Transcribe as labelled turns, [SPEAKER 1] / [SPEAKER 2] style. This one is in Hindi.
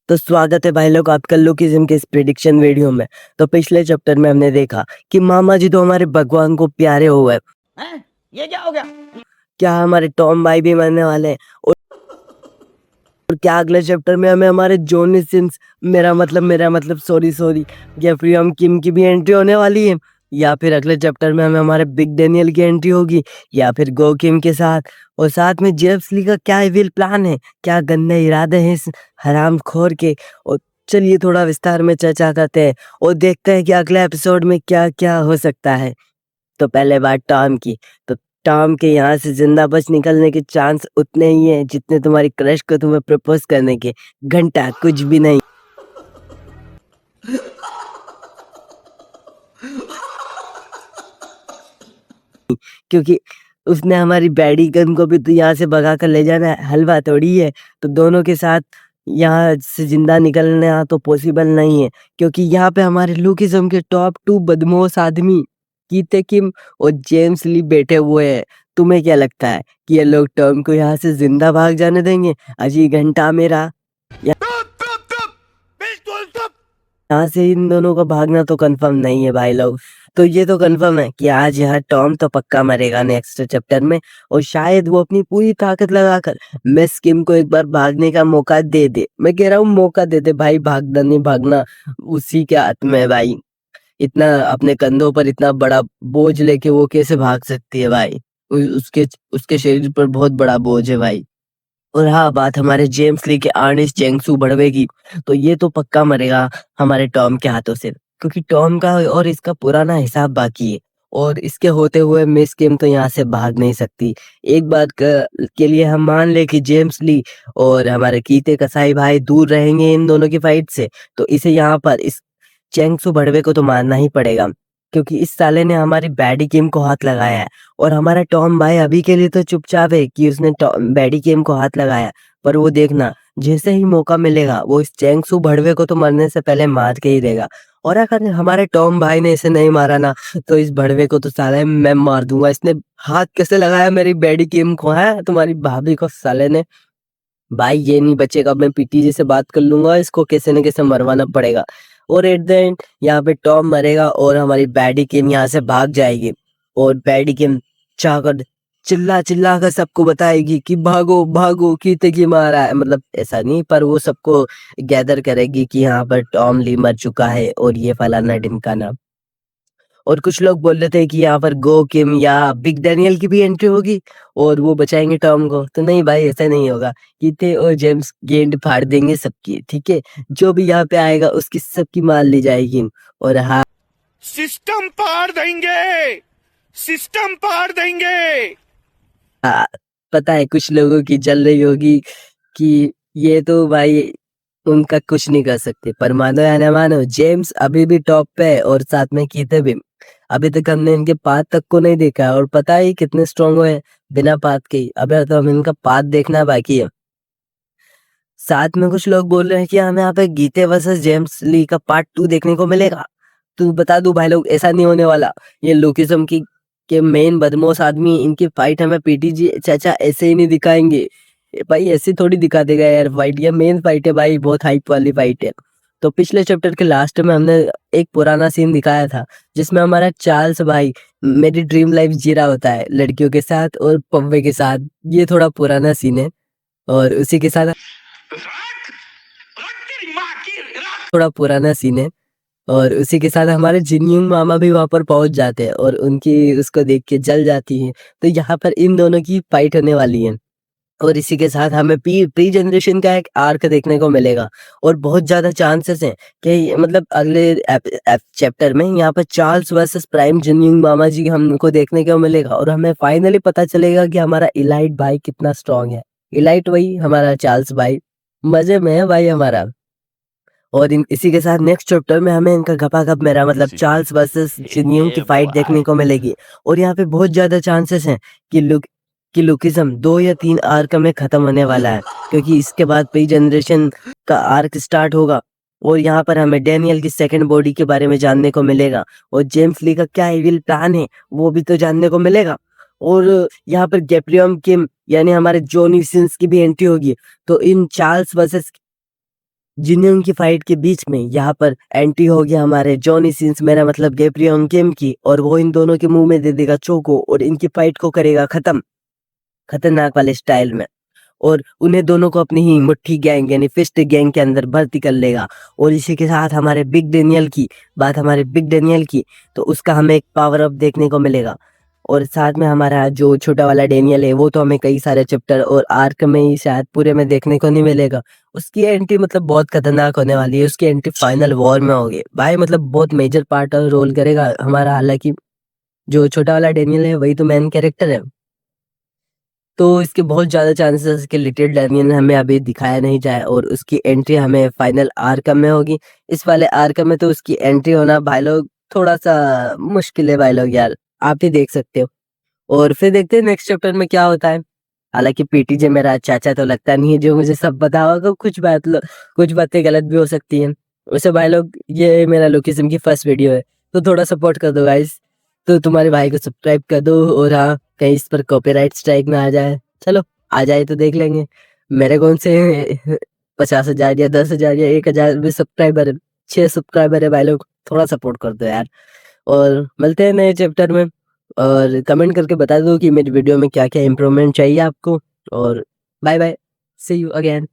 [SPEAKER 1] तो स्वागत है भाई लोग आपका लुकिज्म के इस प्रिडिक्शन वीडियो में। तो पिछले चैप्टर में हमने देखा कि मामा जी तो हमारे भगवान को प्यारे हो गए।
[SPEAKER 2] ये क्या हो गया?
[SPEAKER 1] क्या हमारे टॉम भाई भी मरने वाले हैं? और क्या अगले चैप्टर में हमें हमारे जॉनी सिंस मेरा मतलब सॉरी जेफरी हम किम की भी एंट्री होने वाली है, या फिर अगले चैप्टर में हमें हमारे बिग डेनियल की एंट्री होगी, या फिर गो किम के साथ। और साथ में जेम्स ली का क्या इविल प्लान है, क्या गंदे इरादे हैं इस हराम खोर के। और चलिए थोड़ा विस्तार में चर्चा करते हैं और देखते हैं कि अगले एपिसोड में क्या क्या हो सकता है। तो पहले बात टॉम की। तो टॉम के यहाँ से जिंदा बच निकलने के चांस उतने ही हैं जितने तुम्हारी क्रश को तुम्हें प्रपोज करने के। घंटा कुछ भी नहीं, क्योंकि उसने हमारी बैडी गन को भी तो यहाँ से भगा कर ले जाना है, हलवा थोड़ी है। तो दोनों के साथ यहाँ से जिंदा निकलना तो पॉसिबल नहीं है, क्योंकि यहाँ पे हमारे लुकिज्म के टॉप 2 बदमाश आदमी कीते किम और जेम्स ली बैठे हुए हैं। तुम्हें क्या लगता है कि ये लोग टॉम को यहाँ से जिंदा भाग जाने देंगे? अजी घंटा मेरा, यहाँ से इन दोनों का भागना तो कंफर्म नहीं है भाई लोग। तो ये तो कंफर्म है कि आज यहाँ टॉम तो पक्का मरेगा नेक्स्ट चैप्टर में, और शायद वो अपनी पूरी ताकत लगाकर मिस किम को एक बार भागने का मौका दे दे। मैं कह रहा हूँ मौका दे दे भाई, भागना नहीं भागना उसी के हाथ में है भाई। इतना अपने कंधों पर इतना बड़ा बोझ लेके वो कैसे भाग सकती है भाई? उसके उसके शरीर पर बहुत बड़ा बोझ है भाई। और हाँ, बात हमारे जेम्स ली के अर्नेस्ट चेंगसू बढ़वे की, तो ये तो पक्का मरेगा हमारे टॉम के हाथों से, क्योंकि टॉम का और इसका पुराना हिसाब बाकी है। और इसके होते हुए मिस किम तो यहाँ से भाग नहीं सकती। एक बात के लिए हम मान ले कि जेम्स ली और हमारे कीते कसाई भाई दूर रहेंगे इन दोनों की फाइट से, तो इसे यहाँ पर इस चेंगसू बढ़वे को तो मानना ही पड़ेगा, क्योंकि इस साले ने हमारी बैडी गेम को हाथ लगाया है। और हमारा टॉम भाई अभी के लिए तो चुपचाप है कि उसने बैडी गेम को हाथ लगाया, पर वो देखना जैसे ही मौका मिलेगा वो इस चेंगसू भड़वे को तो मरने से पहले मार के ही देगा। और अगर हमारे टॉम भाई ने इसे नहीं मारा ना, तो इस भड़वे को तो साले मैं मार दूंगा। इसने हाथ कैसे लगाया मेरी बैडी गेम को, है तुम्हारी भाभी को साले ने। भाई ये नहीं बचेगा, मैं पीटी जी से बात कर लूंगा, इसको कैसे न कैसे मरवाना पड़ेगा। और एट द एंड यहाँ पे टॉम मरेगा और हमारी बैडी किम यहाँ से भाग जाएगी। और बैडी किम चाहकर चिल्ला चिल्ला कर सबको बताएगी कि भागो भागो कीते की मारा है, मतलब ऐसा नहीं, पर वो सबको गैदर करेगी कि यहाँ पर टॉम ली मर चुका है और ये फलाना ढिमकाना। और कुछ लोग बोल रहे थे कि यहाँ पर गो किम या बिग डैनियल की भी एंट्री होगी और वो बचाएंगे टॉम को। तो नहीं भाई, ऐसा नहीं होगा। कीते और जेम्स गेंद फाड़ देंगे सबकी, ठीक है? जो भी यहाँ पे आएगा उसकी सबकी मार ली जाएगी। और हाँ,
[SPEAKER 2] सिस्टम पार देंगे, सिस्टम पार देंगे।
[SPEAKER 1] पता है कुछ लोगों की चल रही होगी कि ये तो भाई उनका कुछ नहीं कर सकते, पर मानो या ना मानो जेम्स अभी भी टॉप पे है और साथ में कीते भी। अभी तक हमने इनके पाथ तक को नहीं देखा है, और पता है कितने स्ट्रांग हुए हैं बिना पाथ के ही। अभी तो हम इनका पाथ देखना बाकी है। साथ में कुछ लोग बोल रहे हैं कि हमें यहाँ पे गीते वर्सेस जेम्स ली का पार्ट 2 देखने को मिलेगा। तो बता दूं भाई लोग, ऐसा नहीं होने वाला। ये लुकिज्म की के मेन बदमाश आदमी, इनकी फाइट हमें पीटीजी चाचा ऐसे ही नहीं दिखाएंगे। भाई ऐसे थोड़ी दिखा देगा यार फाइट, ये मेन फाइट है भाई, बहुत हाइप वाली फाइट है। तो पिछले चैप्टर के लास्ट में हमने एक पुराना सीन दिखाया था जिसमें हमारा चार्ल्स भाई मेरी ड्रीम लाइफ जी रहा होता है लड़कियों के साथ और पव्वे के साथ। ये थोड़ा पुराना सीन है और उसी के साथ थोड़ा पुराना सीन है और उसी के साथ हमारे जिनयूंग मामा भी वहां पर पहुंच जाते हैं और उनकी उसको देख के जल जाती है। तो यहाँ पर इन दोनों की फाइट होने वाली है। और इसी के साथ हमें प्री जनरेशन का एक आर्क देखने को मिलेगा। और बहुत ज्यादा चांसेस हैं कि मतलब अगले चैप्टर में यहाँ पर चार्ल्स वर्सेस प्राइम जिनयूंग मामा जी हमको देखने को मिलेगा, और हमें फाइनली पता चलेगा कि हमारा इलाइट भाई कितना स्ट्रांग है। इलाइट वही हमारा चार्ल्स भाई, मजे में है भाई हमारा। और इसी के साथ नेक्स्ट चैप्टर में हमें इनका गपागप मेरा मतलब चार्ल्स वर्सेस जिनियम की फाइट देखने को मिलेगी। और यहाँ पे बहुत ज्यादा चांसेस हैं कि लुकिज्म 2 या 3 आर्क में खत्म होने वाला है, क्योंकि इसके बाद प्री जनरेशन का आर्क स्टार्ट होगा। और यहाँ पर हमें डैनियल की सेकंड बॉडी के बारे में जानने को मिलेगा, और जेम्स ली का क्या इविल प्लान है वो भी तो जानने को मिलेगा। और यहाँ पर गैब्रियम किम यानी हमारे जॉनी सिंस की भी एंट्री होगी। तो इन चार्ल्स वर्सेस जिन्हें की फाइट के बीच में यहाँ पर एंट्री हो गया हमारे जॉनी सिंस, मेरा मतलब गैब्रियल गेम की, और वो इन दोनों के मुंह में दे देगा चोको और इनकी फाइट को करेगा खत्म खतरनाक वाले स्टाइल में, और उन्हें दोनों को अपनी ही मुट्ठी गैंग यानी फिस्ट गैंग के अंदर भर्ती कर लेगा। और इसी के साथ हमारे बिग डेनियल की तो उसका हमें एक पावर अप देखने को मिलेगा। और साथ में हमारा जो छोटा वाला डेनियल है वो तो हमें कई सारे चैप्टर और आर्क में ही शायद पूरे में देखने को नहीं मिलेगा। उसकी एंट्री मतलब बहुत खतरनाक होने वाली है, उसकी एंट्री फाइनल वॉर में होगी भाई, मतलब बहुत मेजर पार्ट और रोल करेगा हमारा। हालांकि जो छोटा वाला डेनियल है वही तो मेन कैरेक्टर है, तो इसके बहुत ज़्यादा चांसेस कि लिटिल डैनियल हमें अभी दिखाया नहीं जाए और उसकी एंट्री हमें फाइनल आर्कम में होगी। इस वाले आर्कम में तो उसकी एंट्री होना भाई लोग थोड़ा सा मुश्किल है भाई लोग यार, आप ही देख सकते हो। और फिर देखते हैं नेक्स्ट चैप्टर में क्या होता है। हालांकि पीटीजे मेरा चाचा तो लगता नहीं है जो मुझे सब पता होगा, कुछ बातें गलत भी हो सकती हैं। वैसे भाई लोग ये मेरा लोकेशन की फर्स्ट वीडियो है तो थोड़ा सपोर्ट कर दो गाइस, तो तुम्हारे भाई को सब्सक्राइब कर दो, और हाँ कहीं इस पर कॉपीराइट स्ट्राइक ना आ जाए। चलो आ जाए तो देख लेंगे। मेरे कौन से 50,000 या 10,000 या 1,000 भी सब्सक्राइबर है, 6 सब्सक्राइबर है भाई लोग, थोड़ा सपोर्ट कर दो यार। और मिलते हैं नए चैप्टर में, और कमेंट करके बता दो कि मेरी वीडियो में क्या क्या इम्प्रूवमेंट चाहिए आपको। और bye bye, see you again.